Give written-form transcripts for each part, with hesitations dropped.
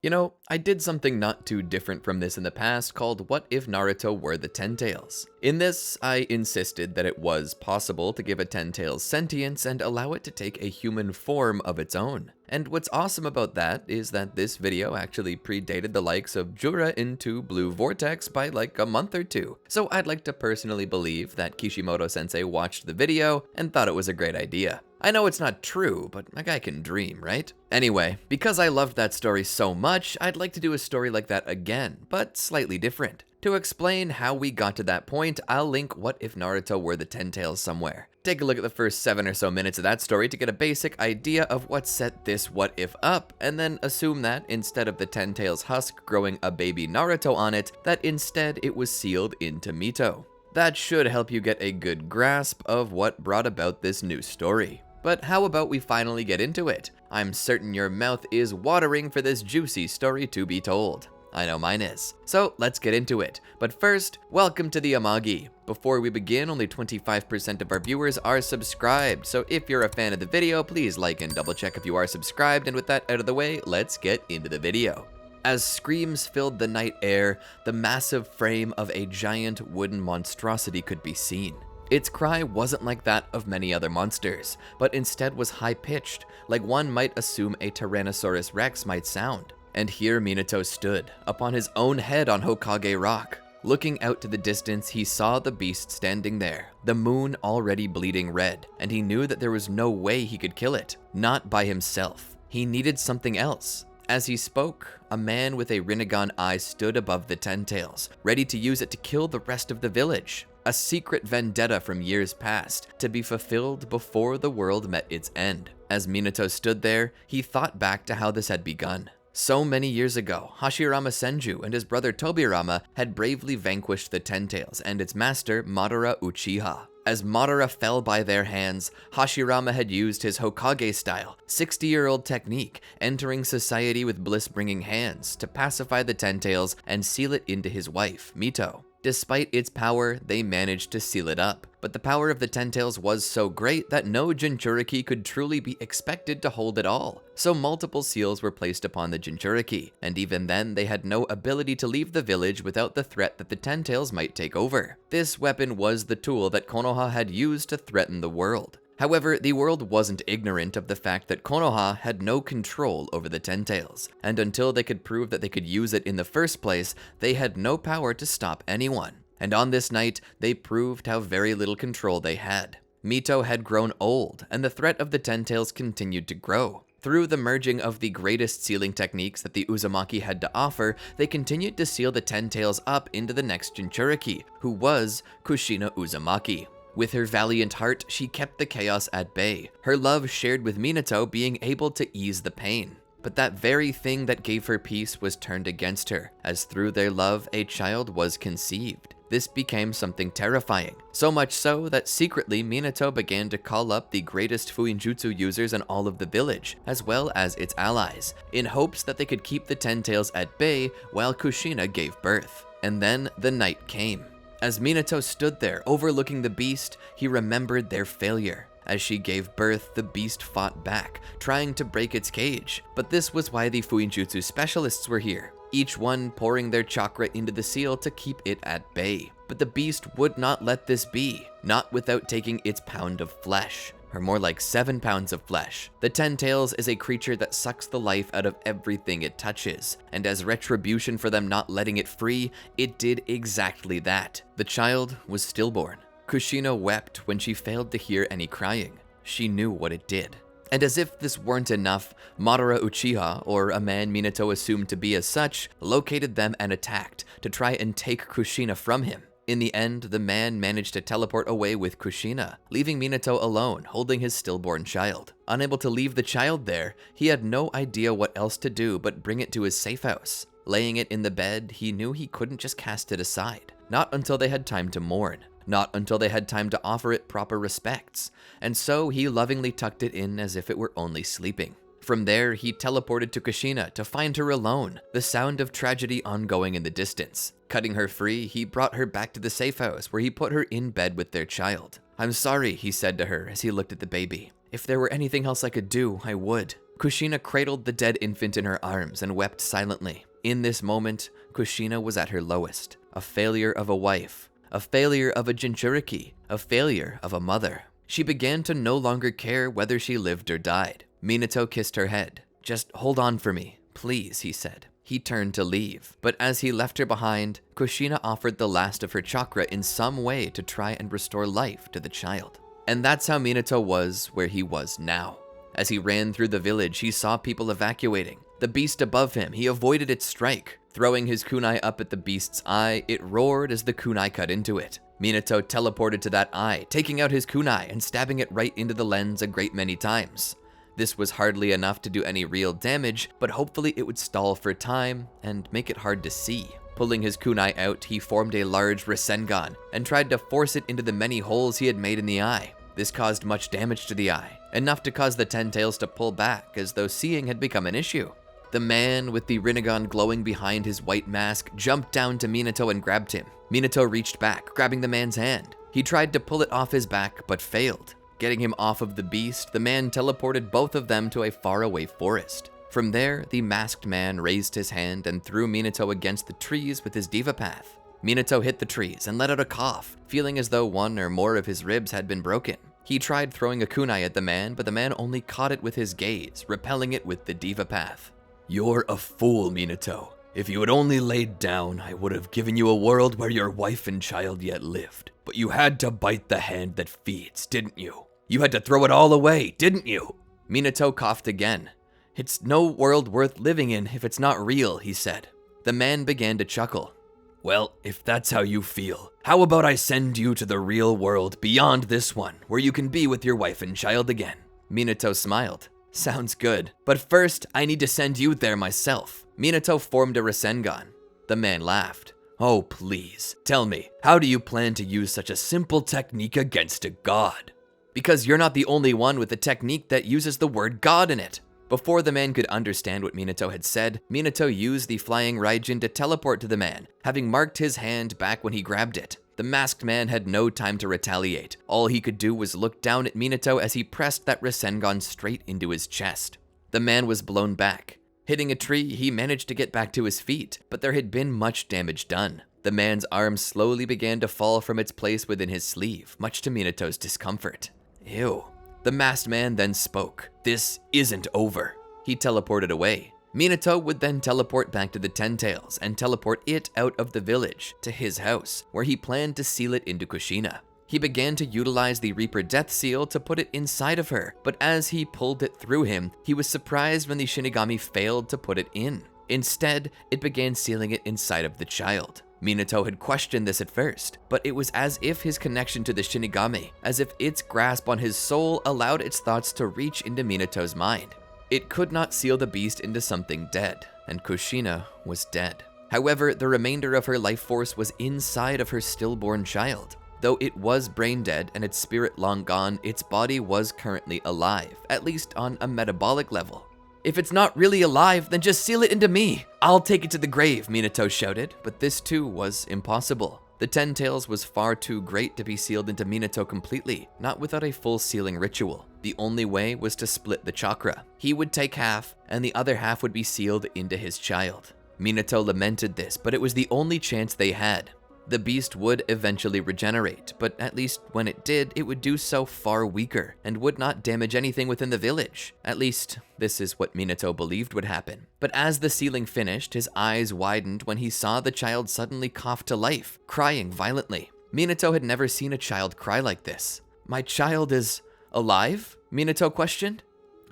You know, I did something not too different from this in the past called What If Naruto Were the Ten-Tails? In this, I insisted that it was possible to give a Ten-Tails sentience and allow it to take a human form of its own. And what's awesome about that is that this video actually predated the likes of Jura in Two Blue Vortex by like a month or two. So I'd like to personally believe that Kishimoto-sensei watched the video and thought it was a great idea. I know it's not true, but a guy can dream, right? Anyway, because I loved that story so much, I'd like to do a story like that again, but slightly different. To explain how we got to that point, I'll link What If Naruto Were the Ten-Tails somewhere. Take a look at the first 7 or so minutes of that story to get a basic idea of what set this what if up, and then assume that instead of the Ten-Tails husk growing a baby Naruto on it, that instead it was sealed into Mito. That should help you get a good grasp of what brought about this new story. But how about we finally get into it? I'm certain your mouth is watering for this juicy story to be told. I know mine is. So let's get into it. But first, welcome to the Amagi. Before we begin, only 25% of our viewers are subscribed, so if you're a fan of the video, please like and double check if you are subscribed, and with that out of the way, let's get into the video. As screams filled the night air, the massive frame of a giant wooden monstrosity could be seen. Its cry wasn't like that of many other monsters, but instead was high-pitched, like one might assume a Tyrannosaurus Rex might sound. And here Minato stood, upon his own head on Hokage Rock. Looking out to the distance, he saw the beast standing there, the moon already bleeding red, and he knew that there was no way he could kill it, not by himself. He needed something else. As he spoke, a man with a Rinnegan eye stood above the Ten-Tails, ready to use it to kill the rest of the village. A secret vendetta from years past, to be fulfilled before the world met its end. As Minato stood there, he thought back to how this had begun. So many years ago, Hashirama Senju and his brother Tobirama had bravely vanquished the Ten-Tails and its master, Madara Uchiha. As Madara fell by their hands, Hashirama had used his Hokage-style, 60-year-old technique, entering society with bliss-bringing hands, to pacify the Ten-Tails and seal it into his wife, Mito. Despite its power, they managed to seal it up, but the power of the Ten-Tails was so great that no Jinchuriki could truly be expected to hold it all. So multiple seals were placed upon the Jinchuriki, and even then they had no ability to leave the village without the threat that the Ten-Tails might take over. This weapon was the tool that Konoha had used to threaten the world. However, the world wasn't ignorant of the fact that Konoha had no control over the Ten-Tails, and until they could prove that they could use it in the first place, they had no power to stop anyone. And on this night, they proved how very little control they had. Mito had grown old, and the threat of the Ten-Tails continued to grow. Through the merging of the greatest sealing techniques that the Uzumaki had to offer, they continued to seal the Ten-Tails up into the next Jinchuriki, who was Kushina Uzumaki. With her valiant heart, she kept the chaos at bay, her love shared with Minato being able to ease the pain. But that very thing that gave her peace was turned against her, as through their love a child was conceived. This became something terrifying, so much so that secretly Minato began to call up the greatest Fuinjutsu users in all of the village, as well as its allies, in hopes that they could keep the Ten-Tails at bay while Kushina gave birth. And then the night came. As Minato stood there overlooking the beast, he remembered their failure. As she gave birth, the beast fought back, trying to break its cage. But this was why the Fuinjutsu specialists were here, each one pouring their chakra into the seal to keep it at bay. But the beast would not let this be, not without taking its pound of flesh. Or more like 7 pounds of flesh. The Ten-Tails is a creature that sucks the life out of everything it touches, and as retribution for them not letting it free, it did exactly that. The child was stillborn. Kushina wept when she failed to hear any crying. She knew what it did. And as if this weren't enough, Madara Uchiha, or a man Minato assumed to be as such, located them and attacked to try and take Kushina from him. In the end, the man managed to teleport away with Kushina, leaving Minato alone, holding his stillborn child. Unable to leave the child there, he had no idea what else to do but bring it to his safe house. Laying it in the bed, he knew he couldn't just cast it aside. Not until they had time to mourn. Not until they had time to offer it proper respects. And so he lovingly tucked it in as if it were only sleeping. From there, he teleported to Kushina to find her alone, the sound of tragedy ongoing in the distance. Cutting her free, he brought her back to the safe house where he put her in bed with their child. "I'm sorry," he said to her as he looked at the baby. "If there were anything else I could do, I would. Kushina cradled the dead infant in her arms and wept silently. In this moment, Kushina was at her lowest. A failure of a wife, a failure of a Jinchuriki, a failure of a mother. She began to no longer care whether she lived or died. Minato kissed her head. "Just hold on for me, please," he said. He turned to leave, but as he left her behind, Kushina offered the last of her chakra in some way to try and restore life to the child. And that's how Minato was where he was now. As he ran through the village, he saw people evacuating. The beast above him, he avoided its strike. Throwing his kunai up at the beast's eye, it roared as the kunai cut into it. Minato teleported to that eye, taking out his kunai and stabbing it right into the lens a great many times. This was hardly enough to do any real damage, but hopefully it would stall for time and make it hard to see. Pulling his kunai out, he formed a large Rasengan and tried to force it into the many holes he had made in the eye. This caused much damage to the eye, enough to cause the Ten-Tails to pull back as though seeing had become an issue. The man with the Rinnegan glowing behind his white mask jumped down to Minato and grabbed him. Minato reached back, grabbing the man's hand. He tried to pull it off his back, but failed. Getting him off of the beast, the man teleported both of them to a faraway forest. From there, the masked man raised his hand and threw Minato against the trees with his Diva Path. Minato hit the trees and let out a cough, feeling as though one or more of his ribs had been broken. He tried throwing a kunai at the man, but the man only caught it with his gaze, repelling it with the Diva Path. "You're a fool, Minato. If you had only laid down, I would have given you a world where your wife and child yet lived. But you had to bite the hand that feeds, didn't you? You had to throw it all away, didn't you?" Minato coughed again. "It's no world worth living in if it's not real," he said. The man began to chuckle. "Well, if that's how you feel, how about I send you to the real world beyond this one, where you can be with your wife and child again?" Minato smiled. "Sounds good, but first I need to send you there myself." Minato formed a Rasengan. The man laughed. "Oh please, tell me, how do you plan to use such a simple technique against a god?" "Because you're not the only one with a technique that uses the word god in it." Before the man could understand what Minato had said, Minato used the flying Raijin to teleport to the man, having marked his hand back when he grabbed it. The masked man had no time to retaliate. All he could do was look down at Minato as he pressed that Rasengan straight into his chest. The man was blown back. Hitting a tree, he managed to get back to his feet, but there had been much damage done. The man's arm slowly began to fall from its place within his sleeve, much to Minato's discomfort. "Ew." The masked man then spoke. "This isn't over." He teleported away. Minato would then teleport back to the Ten-Tails and teleport it out of the village to his house, where he planned to seal it into Kushina. He began to utilize the Reaper Death Seal to put it inside of her, but as he pulled it through him, he was surprised when the Shinigami failed to put it in. Instead, it began sealing it inside of the child. Minato had questioned this at first, but it was as if his connection to the Shinigami, as if its grasp on his soul allowed its thoughts to reach into Minato's mind. It could not seal the beast into something dead, and Kushina was dead. However, the remainder of her life force was inside of her stillborn child. Though it was brain dead and its spirit long gone, its body was currently alive, at least on a metabolic level. "If it's not really alive, then just seal it into me. I'll take it to the grave," Minato shouted, but this too was impossible. The Ten-Tails was far too great to be sealed into Minato completely, not without a full sealing ritual. The only way was to split the chakra. He would take half, and the other half would be sealed into his child. Minato lamented this, but it was the only chance they had. The beast would eventually regenerate, but at least when it did, it would do so far weaker, and would not damage anything within the village. At least, this is what Minato believed would happen. But as the sealing finished, his eyes widened when he saw the child suddenly cough to life, crying violently. Minato had never seen a child cry like this. "My child is alive?" Minato questioned.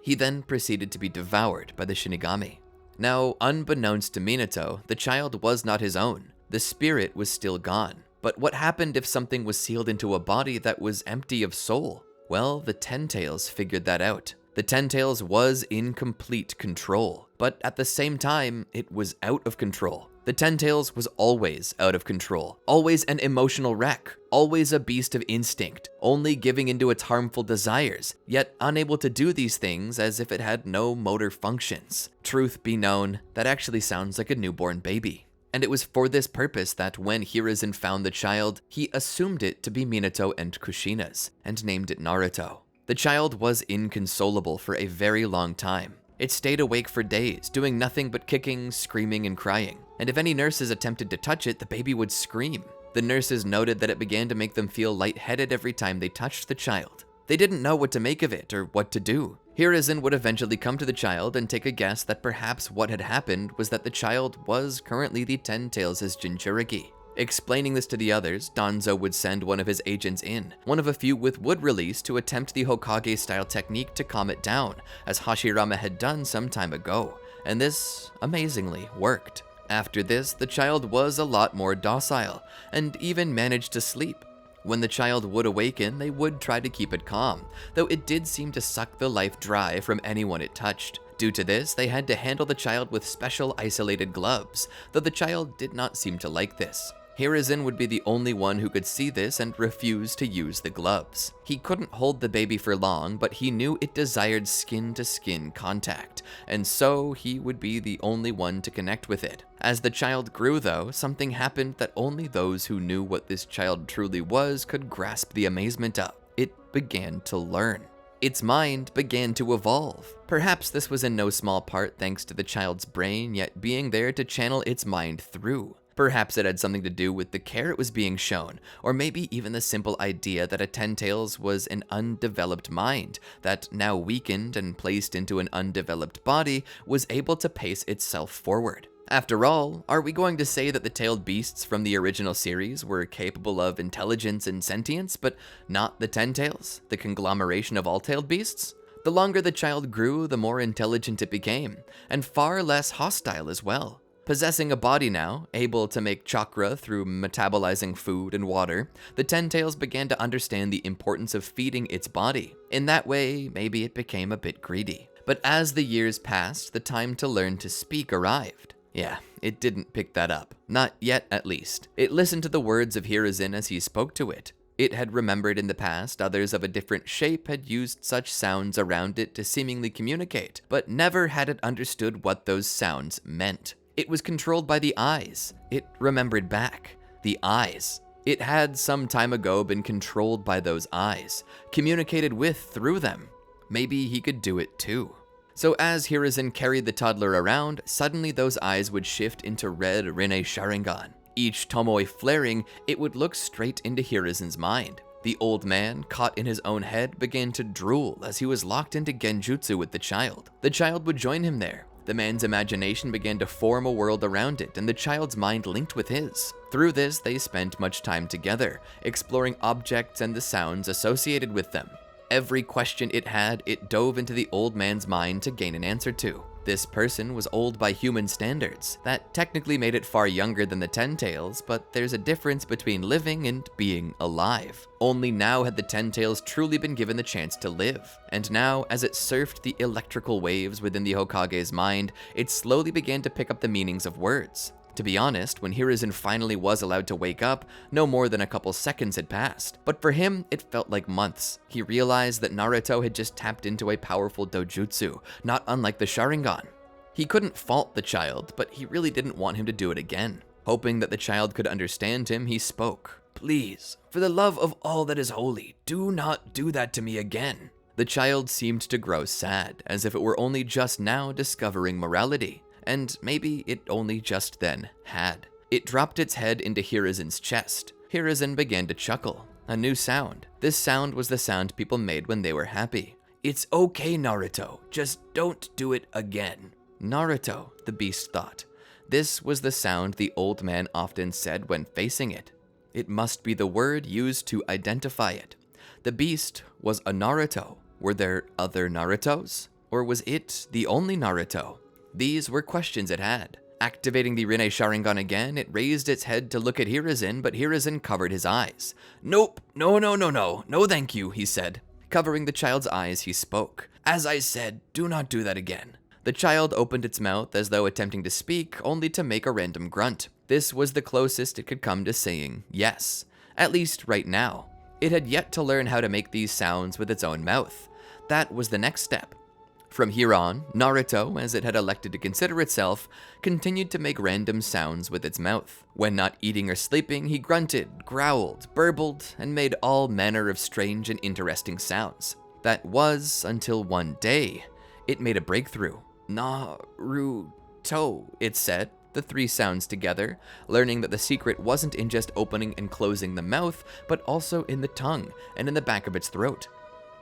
He then proceeded to be devoured by the Shinigami. Now, unbeknownst to Minato, the child was not his own. The spirit was still gone. But what happened if something was sealed into a body that was empty of soul? Well, the Ten-Tails figured that out. The Ten-Tails was in complete control, but at the same time, it was out of control. The Ten-Tails was always out of control, always an emotional wreck, always a beast of instinct, only giving into its harmful desires, yet unable to do these things as if it had no motor functions. Truth be known, that actually sounds like a newborn baby. And it was for this purpose that when Hiruzen found the child, he assumed it to be Minato and Kushina's, and named it Naruto. The child was inconsolable for a very long time. It stayed awake for days, doing nothing but kicking, screaming, and crying. And if any nurses attempted to touch it, the baby would scream. The nurses noted that it began to make them feel lightheaded every time they touched the child. They didn't know what to make of it or what to do. Hiruzen would eventually come to the child and take a guess that perhaps what had happened was that the child was currently the Ten-Tails' Jinchuriki. Explaining this to the others, Danzo would send one of his agents in, one of a few with wood release, to attempt the Hokage-style technique to calm it down, as Hashirama had done some time ago, and this, amazingly, worked. After this, the child was a lot more docile, and even managed to sleep. When the child would awaken, they would try to keep it calm, though it did seem to suck the life dry from anyone it touched. Due to this, they had to handle the child with special isolated gloves, though the child did not seem to like this. Hiruzen would be the only one who could see this and refused to use the gloves. He couldn't hold the baby for long, but he knew it desired skin-to-skin contact, and so he would be the only one to connect with it. As the child grew, though, something happened that only those who knew what this child truly was could grasp the amazement of. It began to learn. Its mind began to evolve. Perhaps this was in no small part thanks to the child's brain yet being there to channel its mind through. Perhaps it had something to do with the care it was being shown, or maybe even the simple idea that a Ten-Tails was an undeveloped mind that, now weakened and placed into an undeveloped body, was able to pace itself forward. After all, are we going to say that the tailed beasts from the original series were capable of intelligence and sentience, but not the Ten-Tails, the conglomeration of all tailed beasts? The longer the child grew, the more intelligent it became, and far less hostile as well. Possessing a body now, able to make chakra through metabolizing food and water, the Ten-Tails began to understand the importance of feeding its body. In that way, maybe it became a bit greedy. But as the years passed, the time to learn to speak arrived. Yeah, it didn't pick that up. Not yet, at least. It listened to the words of Hiruzen as he spoke to it. It had remembered in the past others of a different shape had used such sounds around it to seemingly communicate, but never had it understood what those sounds meant. It was controlled by the eyes. It remembered back. The eyes. It had some time ago been controlled by those eyes, communicated with through them. Maybe he could do it too. So as Hiruzen carried the toddler around, suddenly those eyes would shift into red Rinne Sharingan. Each Tomoe flaring, it would look straight into Hiruzen's mind. The old man, caught in his own head, began to drool as he was locked into Genjutsu with the child. The child would join him there. The man's imagination began to form a world around it, and the child's mind linked with his. Through this, they spent much time together, exploring objects and the sounds associated with them. Every question it had, it dove into the old man's mind to gain an answer to. This person was old by human standards. That technically made it far younger than the Ten-Tails, but there's a difference between living and being alive. Only now had the Ten-Tails truly been given the chance to live. And now, as it surfed the electrical waves within the Hokage's mind, it slowly began to pick up the meanings of words. To be honest, when Hiruzen finally was allowed to wake up, no more than a couple seconds had passed. But for him, it felt like months. He realized that Naruto had just tapped into a powerful dojutsu, not unlike the Sharingan. He couldn't fault the child, but he really didn't want him to do it again. Hoping that the child could understand him, he spoke. "Please, for the love of all that is holy, do not do that to me again." The child seemed to grow sad, as if it were only just now discovering morality. And maybe it only just then had. It dropped its head into Hiruzen's chest. Hiruzen began to chuckle. A new sound. This sound was the sound people made when they were happy. "It's okay, Naruto. Just don't do it again." Naruto, the beast thought. This was the sound the old man often said when facing it. It must be the word used to identify it. The beast was a Naruto. Were there other Narutos? Or was it the only Naruto? These were questions it had. Activating the Rinne Sharingan again, it raised its head to look at Hiruzen, but Hiruzen covered his eyes. "Nope, no thank you," he said. Covering the child's eyes, he spoke. "As I said, do not do that again." The child opened its mouth as though attempting to speak, only to make a random grunt. This was the closest it could come to saying yes, at least right now. It had yet to learn how to make these sounds with its own mouth. That was the next step. From here on, Naruto, as it had elected to consider itself, continued to make random sounds with its mouth. When not eating or sleeping, he grunted, growled, burbled, and made all manner of strange and interesting sounds. That was until one day, it made a breakthrough. Naruto, it said, the three sounds together, learning that the secret wasn't in just opening and closing the mouth, but also in the tongue and in the back of its throat.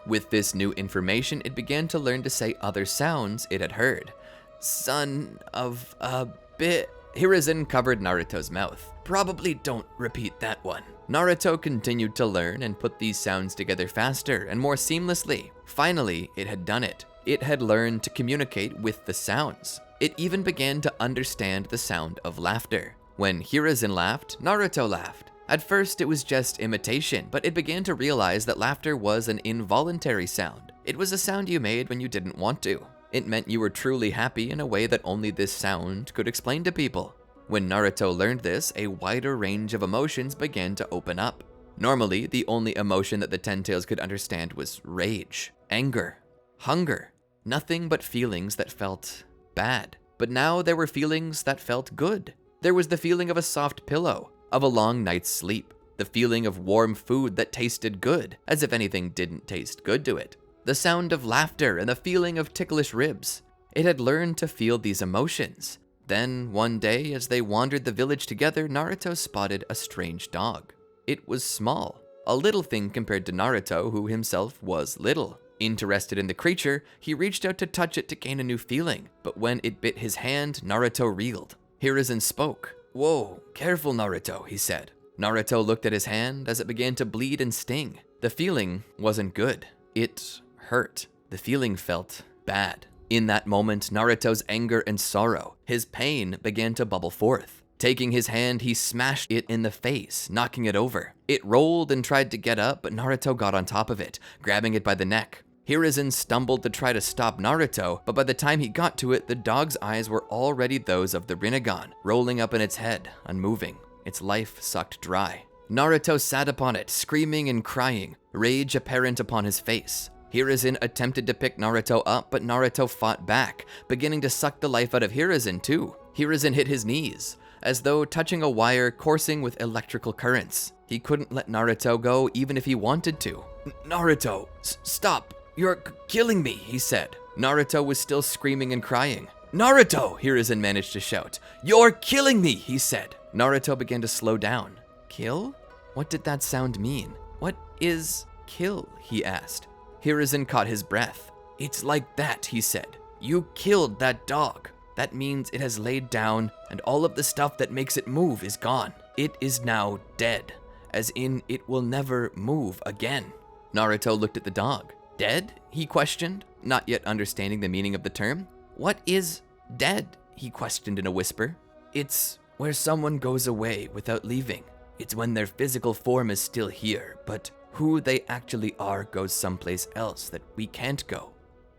With this new information, it began to learn to say other sounds it had heard. Son of a bit. Hiruzen covered Naruto's mouth. Probably don't repeat that one. Naruto continued to learn and put these sounds together faster and more seamlessly. Finally, it had done it. It had learned to communicate with the sounds. It even began to understand the sound of laughter. When Hiruzen laughed, Naruto laughed. At first, it was just imitation, but it began to realize that laughter was an involuntary sound. It was a sound you made when you didn't want to. It meant you were truly happy in a way that only this sound could explain to people. When Naruto learned this, a wider range of emotions began to open up. Normally, the only emotion that the Ten-Tails could understand was rage, anger, hunger, nothing but feelings that felt bad. But now there were feelings that felt good. There was the feeling of a soft pillow, of a long night's sleep, the feeling of warm food that tasted good, as if anything didn't taste good to it, the sound of laughter and the feeling of ticklish ribs. It had learned to feel these emotions. Then, one day, as they wandered the village together, Naruto spotted a strange dog. It was small, a little thing compared to Naruto, who himself was little. Interested in the creature, he reached out to touch it to gain a new feeling, but when it bit his hand, Naruto reeled. Hiruzen spoke. "Whoa, careful Naruto," he said. Naruto looked at his hand as it began to bleed and sting. The feeling wasn't good. It hurt. The feeling felt bad. In that moment, Naruto's anger and sorrow, his pain, began to bubble forth. Taking his hand, he smashed it in the face, knocking it over. It rolled and tried to get up, but Naruto got on top of it, grabbing it by the neck. Hiruzen stumbled to try to stop Naruto, but by the time he got to it, the dog's eyes were already those of the Rinnegan, rolling up in its head, unmoving. Its life sucked dry. Naruto sat upon it, screaming and crying, rage apparent upon his face. Hiruzen attempted to pick Naruto up, but Naruto fought back, beginning to suck the life out of Hiruzen too. Hiruzen hit his knees, as though touching a wire coursing with electrical currents. He couldn't let Naruto go even if he wanted to. "Naruto, stop. You're killing me," he said. Naruto was still screaming and crying. "Naruto!" Hiruzen managed to shout. "You're killing me," he said. Naruto began to slow down. Kill? What did that sound mean? What is kill? He asked. Hiruzen caught his breath. "It's like that," he said. "You killed that dog. That means it has laid down and all of the stuff that makes it move is gone. It is now dead, as in it will never move again." Naruto looked at the dog. "Dead?" he questioned, not yet understanding the meaning of the term. "What is dead?" he questioned in a whisper. "It's where someone goes away without leaving. It's when their physical form is still here, but who they actually are goes someplace else that we can't go.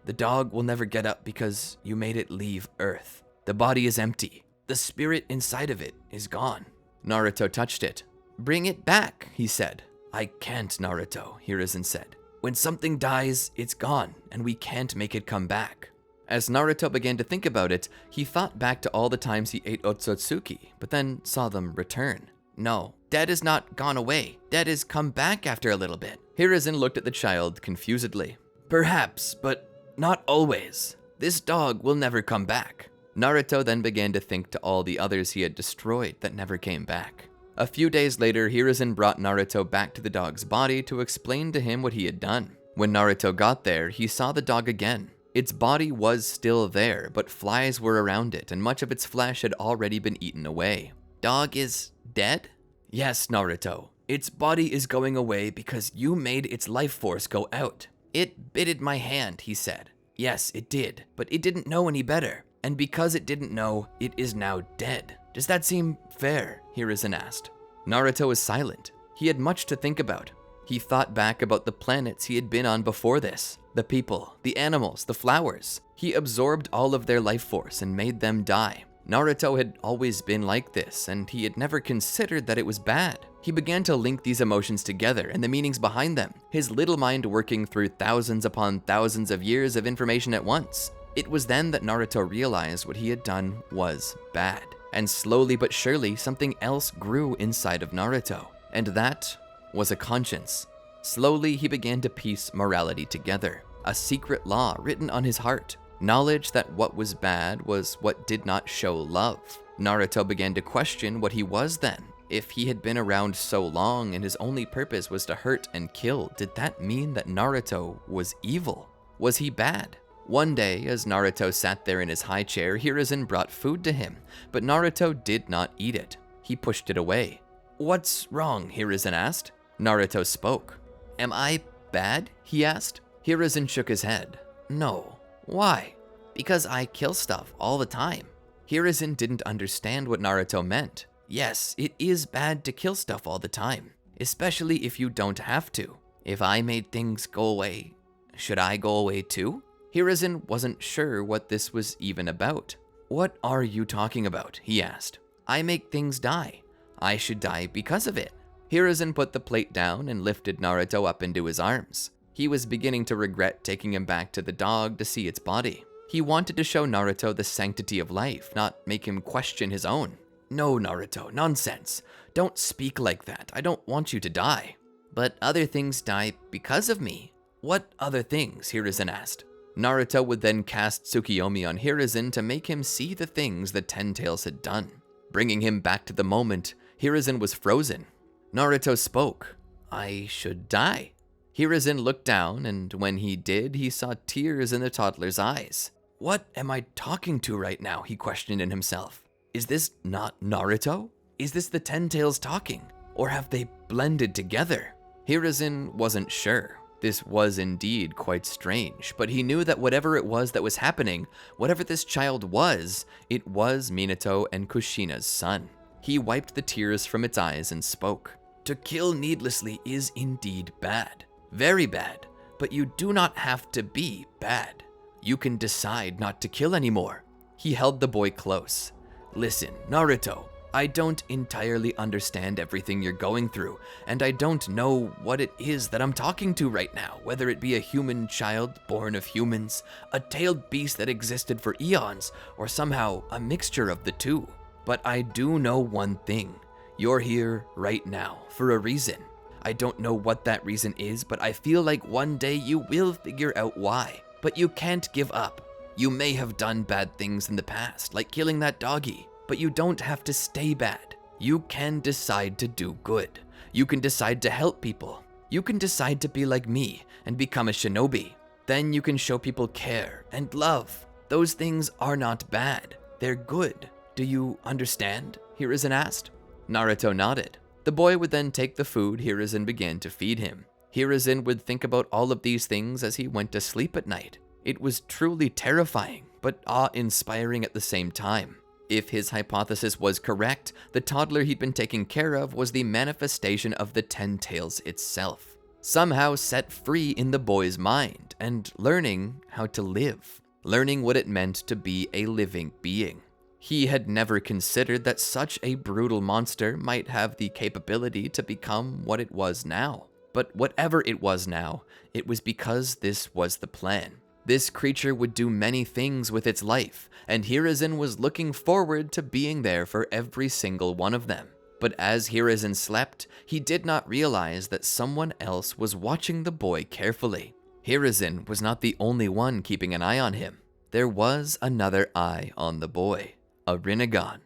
The dog will never get up because you made it leave Earth. The body is empty. The spirit inside of it is gone." Naruto touched it. "Bring it back," he said. "I can't, Naruto," Hiruzen said. "When something dies, it's gone, and we can't make it come back." As Naruto began to think about it, he thought back to all the times he ate Otsutsuki, but then saw them return. No, dead is not gone away. Dead is come back after a little bit. Hiruzen looked at the child confusedly. "Perhaps, but not always. This dog will never come back." Naruto then began to think to all the others he had destroyed that never came back. A few days later, Hiruzen brought Naruto back to the dog's body to explain to him what he had done. When Naruto got there, he saw the dog again. Its body was still there, but flies were around it, and much of its flesh had already been eaten away. "Dog is dead?" "Yes, Naruto. Its body is going away because you made its life force go out. It bitted my hand," he said. "Yes, it did, but it didn't know any better. And because it didn't know, it is now dead. Does that seem fair?" Hiruzen asked. Naruto was silent. He had much to think about. He thought back about the planets he had been on before this, the people, the animals, the flowers. He absorbed all of their life force and made them die. Naruto had always been like this, and he had never considered that it was bad. He began to link these emotions together and the meanings behind them, his little mind working through thousands upon thousands of years of information at once. It was then that Naruto realized what he had done was bad. And slowly but surely, something else grew inside of Naruto. And that was a conscience. Slowly, he began to piece morality together. A secret law written on his heart. Knowledge that what was bad was what did not show love. Naruto began to question what he was then. If he had been around so long and his only purpose was to hurt and kill, did that mean that Naruto was evil? Was he bad? One day, as Naruto sat there in his high chair, Hiruzen brought food to him, but Naruto did not eat it. He pushed it away. "What's wrong?" Hiruzen asked. Naruto spoke. "Am I bad?" he asked. Hiruzen shook his head. "No." "Why?" "Because I kill stuff all the time." Hiruzen didn't understand what Naruto meant. Yes, it is bad to kill stuff all the time, especially if you don't have to. If I made things go away, should I go away too? Hiruzen wasn't sure what this was even about. "What are you talking about?" he asked. "I make things die. I should die because of it." Hiruzen put the plate down and lifted Naruto up into his arms. He was beginning to regret taking him back to the dog to see its body. He wanted to show Naruto the sanctity of life, not make him question his own. "No, Naruto, nonsense. Don't speak like that. I don't want you to die." "But other things die because of me." "What other things?" Hiruzen asked. Naruto would then cast Tsukiyomi on Hiruzen to make him see the things the Ten-Tails had done. Bringing him back to the moment, Hiruzen was frozen. Naruto spoke. "I should die." Hiruzen looked down, and when he did, he saw tears in the toddler's eyes. "What am I talking to right now?" he questioned in himself. "Is this not Naruto? Is this the Ten-Tails talking? Or have they blended together?" Hiruzen wasn't sure. This was indeed quite strange, but he knew that whatever it was that was happening, whatever this child was, it was Minato and Kushina's son. He wiped the tears from its eyes and spoke. "To kill needlessly is indeed bad. Very bad, but you do not have to be bad. You can decide not to kill anymore." He held the boy close. "Listen, Naruto, I don't entirely understand everything you're going through, and I don't know what it is that I'm talking to right now, whether it be a human child born of humans, a tailed beast that existed for eons, or somehow a mixture of the two. But I do know one thing. You're here right now for a reason. I don't know what that reason is, but I feel like one day you will figure out why. But you can't give up. You may have done bad things in the past, like killing that doggy, but you don't have to stay bad. You can decide to do good. You can decide to help people. You can decide to be like me and become a shinobi. Then you can show people care and love. Those things are not bad. They're good. Do you understand?" Hiruzen asked. Naruto nodded. The boy would then take the food Hiruzen began to feed him. Hiruzen would think about all of these things as he went to sleep at night. It was truly terrifying, but awe-inspiring at the same time. If his hypothesis was correct, the toddler he'd been taking care of was the manifestation of the Ten-Tails itself, somehow set free in the boy's mind and learning how to live, learning what it meant to be a living being. He had never considered that such a brutal monster might have the capability to become what it was now. But whatever it was now, it was because this was the plan. This creature would do many things with its life, and Hiruzen was looking forward to being there for every single one of them. But as Hiruzen slept, he did not realize that someone else was watching the boy carefully. Hiruzen was not the only one keeping an eye on him. There was another eye on the boy, a Rinnegan.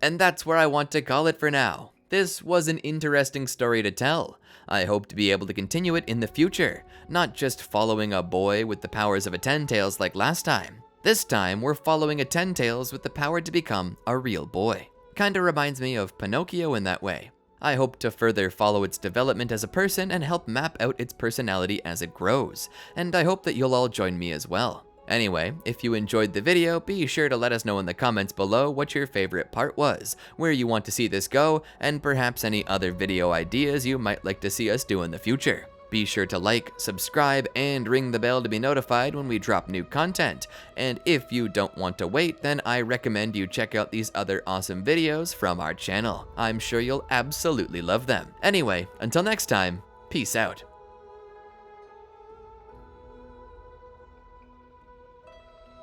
And that's where I want to call it for now. This was an interesting story to tell. I hope to be able to continue it in the future, not just following a boy with the powers of a Ten-Tails like last time. This time, we're following a Ten-Tails with the power to become a real boy. Kinda reminds me of Pinocchio in that way. I hope to further follow its development as a person and help map out its personality as it grows, and I hope that you'll all join me as well. Anyway, if you enjoyed the video, be sure to let us know in the comments below what your favorite part was, where you want to see this go, and perhaps any other video ideas you might like to see us do in the future. Be sure to like, subscribe, and ring the bell to be notified when we drop new content. And if you don't want to wait, then I recommend you check out these other awesome videos from our channel. I'm sure you'll absolutely love them. Anyway, until next time, peace out.